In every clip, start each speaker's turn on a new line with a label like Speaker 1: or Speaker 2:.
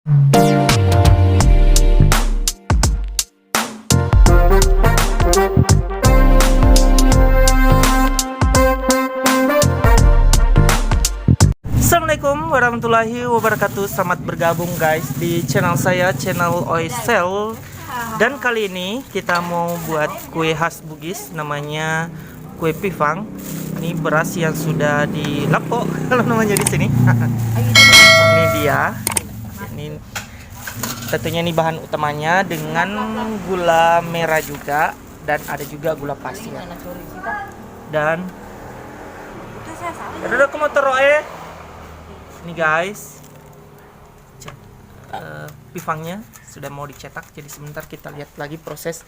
Speaker 1: Assalamualaikum warahmatullahi wabarakatuh. Selamat bergabung guys di channel saya, channel Oysel. Dan kali ini kita mau buat kue khas Bugis, namanya kue pifang. Ini beras yang sudah dilapok kalau namanya di sini. Ini dia. Ini tentunya ini bahan utamanya dengan gula merah juga, dan ada juga gula pasir. Dan ada ke motor ini guys, pifangnya sudah mau dicetak, jadi sebentar kita lihat lagi proses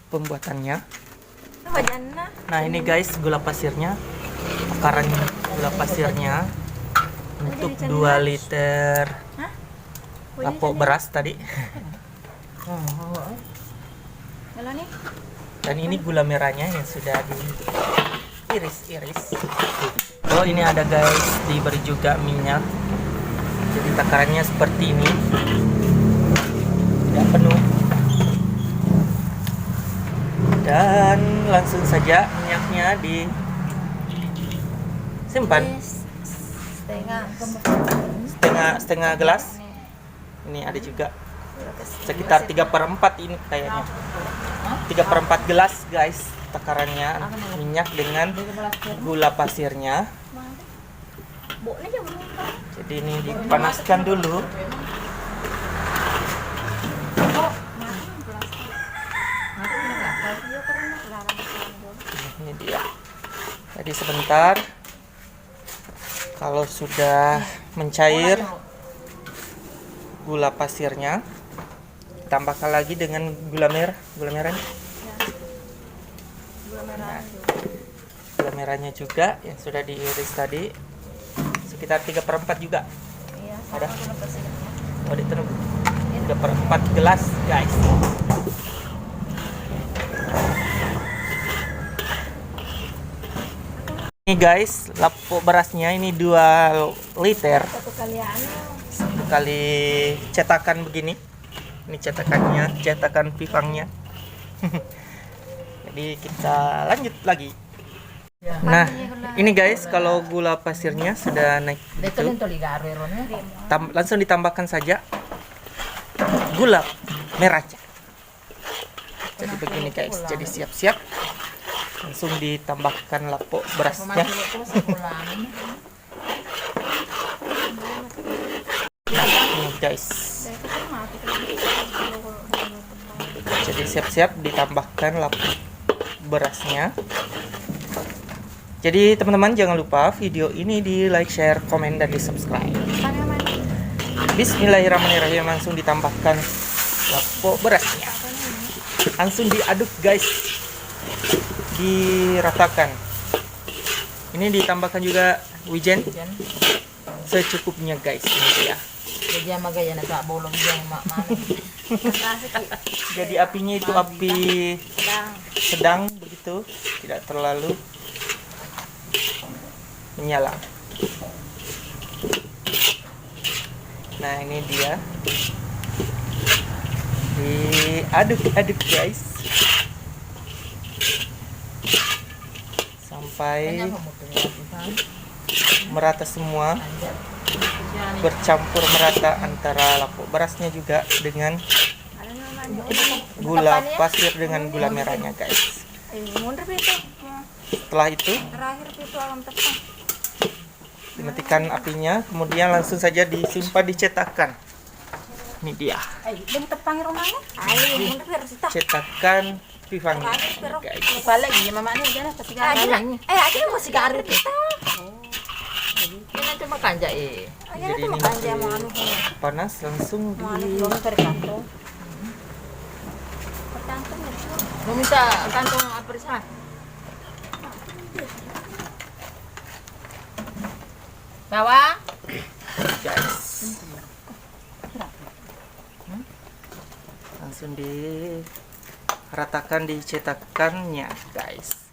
Speaker 1: pembuatannya. Nah ini guys gula pasirnya, takaran gula pasirnya untuk 2 liter lapok beras tadi. Dan ini gula merahnya yang sudah diiris-iris. Oh ini ada guys, diberi juga minyak. Jadi takarannya seperti ini, tidak penuh. Dan langsung saja minyaknya disimpan setengah gelas. Ini ada juga sekitar 3/4 ini kayaknya, 3/4 gelas guys takarannya minyak dengan gula pasirnya. Jadi ini dipanaskan dulu. Ini dia. Jadi sebentar, kalau sudah mencair gula pasirnya, tambahkan lagi dengan gula merah. Nah, gula merahnya juga yang sudah diiris tadi, sekitar 3/4 juga. Ada. Oh, itu 3/4 gelas guys. Ini guys, lapok berasnya ini 2 liter. Satu kali cetakan begini. Ini cetakan pifangnya. Jadi kita lanjut lagi. Nah, ini guys, kalau gula pasirnya sudah naik gitu, langsung ditambahkan saja gula merahnya. Jadi begini guys, jadi siap-siap langsung ditambahkan lapok berasnya. Nah, ini guys, jadi siap-siap ditambahkan lapok berasnya. Jadi teman-teman jangan lupa video ini di like, share, komen, dan di subscribe. Bismillahirrahmanirrahim. Langsung ditambahkan lapok berasnya, langsung diaduk guys, diratakan. Ini ditambahkan juga wijen secukupnya guys. Ini dia. Jadi apinya itu api sedang begitu, tidak terlalu menyala. Nah ini dia, diaduk-aduk guys sampai merata semua, bercampur merata antara lapok berasnya juga dengan gula pasir dengan gula merahnya guys. Setelah itu dimatikan apinya, kemudian langsung saja disimpan di cetakan. Ini dia cetakan pifangnya guys. Jadi ini masih panas, langsung
Speaker 2: minta kantong aperisa. Bawa
Speaker 1: guys, langsung diratakan di cetakannya guys,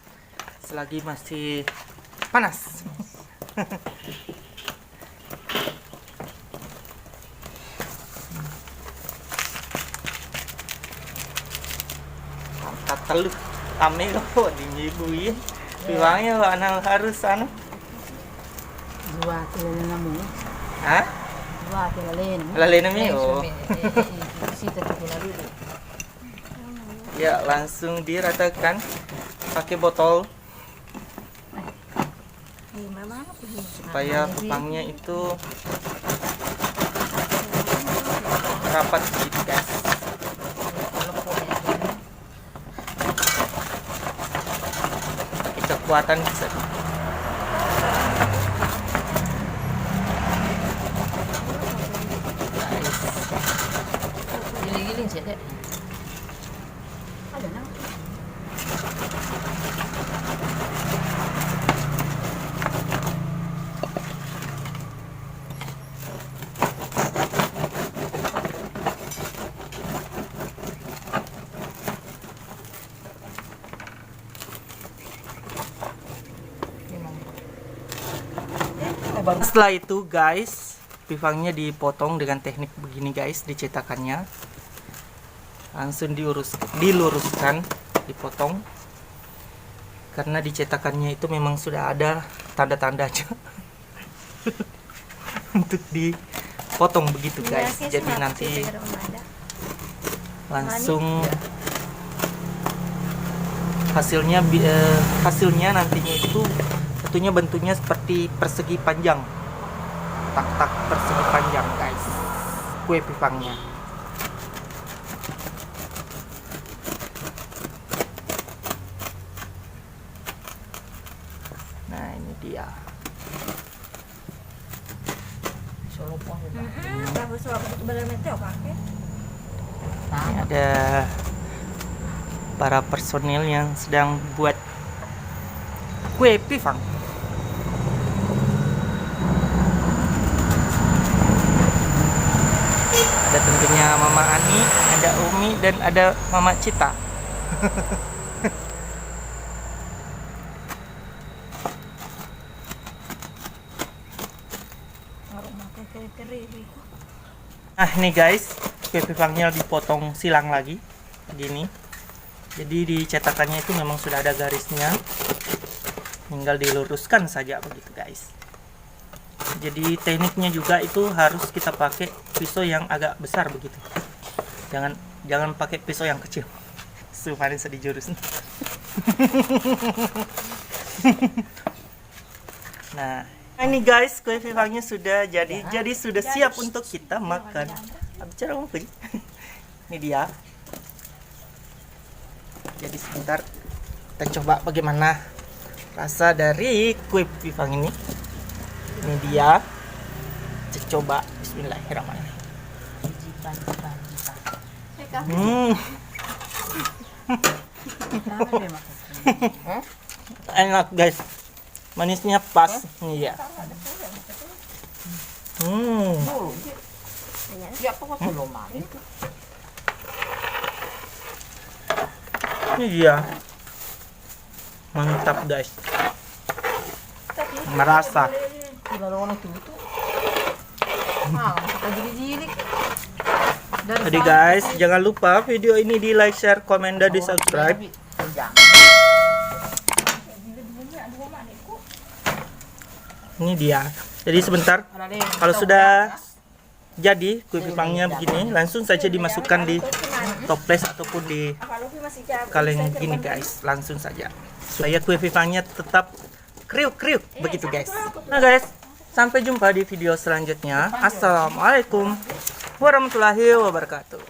Speaker 1: selagi masih panas. Telu ame kok dinyibuin. Pipangnya anak harus anu.
Speaker 2: Dua kilalen namu.
Speaker 1: Hah?
Speaker 2: Dua kilalen.
Speaker 1: Lalena mi oh.
Speaker 2: Sita tukuna dulu.
Speaker 1: Ya, langsung diratakan pakai botol supaya pipangnya itu rapat gitu guys. Pakai kekuatan bisa.
Speaker 2: Giling-giling sih, Dek. Ada nang.
Speaker 1: Setelah itu guys, pipangnya dipotong dengan teknik begini guys, dicetakannya langsung diluruskan, dipotong karena dicetakannya itu memang sudah ada tanda-tandanya untuk dipotong begitu guys. Jadi nanti langsung hasilnya nantinya itu tentunya bentuknya seperti persegi panjang, tak persegi panjang guys, kue pipangnya. Nah ini dia. Ini ada para personil yang sedang buat kue pipang. Ada tentunya Mama Ani, ada Umi, dan ada Mama Cita. Nah ini guys, kue pipangnya dipotong silang lagi begini. Jadi di cetakannya itu memang sudah ada garisnya, tinggal diluruskan saja begitu guys. Jadi tekniknya juga itu harus kita pakai pisau yang agak besar begitu. Jangan pakai pisau yang kecil. Supaya sedih jurus. Nah, ini guys, kue pipangnya sudah jadi. Jadi sudah siap untuk kita makan. Bicara apa? Ini dia. Jadi sebentar kita coba bagaimana rasa dari kue pipang ini. Ini dia. Kita coba. Bismillahirrahmanirrahim. Enak guys, manisnya pas. Iya. Ini dia. Mantap guys. Merasa. Jadi guys, jangan lupa video ini di like, share, komen, dan di subscribe. Ini dia. Jadi sebentar, kalau sudah jadi kue pipangnya begini, langsung saja dimasukkan di toples ataupun di kaleng gini guys, langsung saja supaya kue pipangnya tetap kriuk-kriuk begitu guys. Nah guys, sampai jumpa di video selanjutnya. Assalamualaikum warahmatullahi wabarakatuh.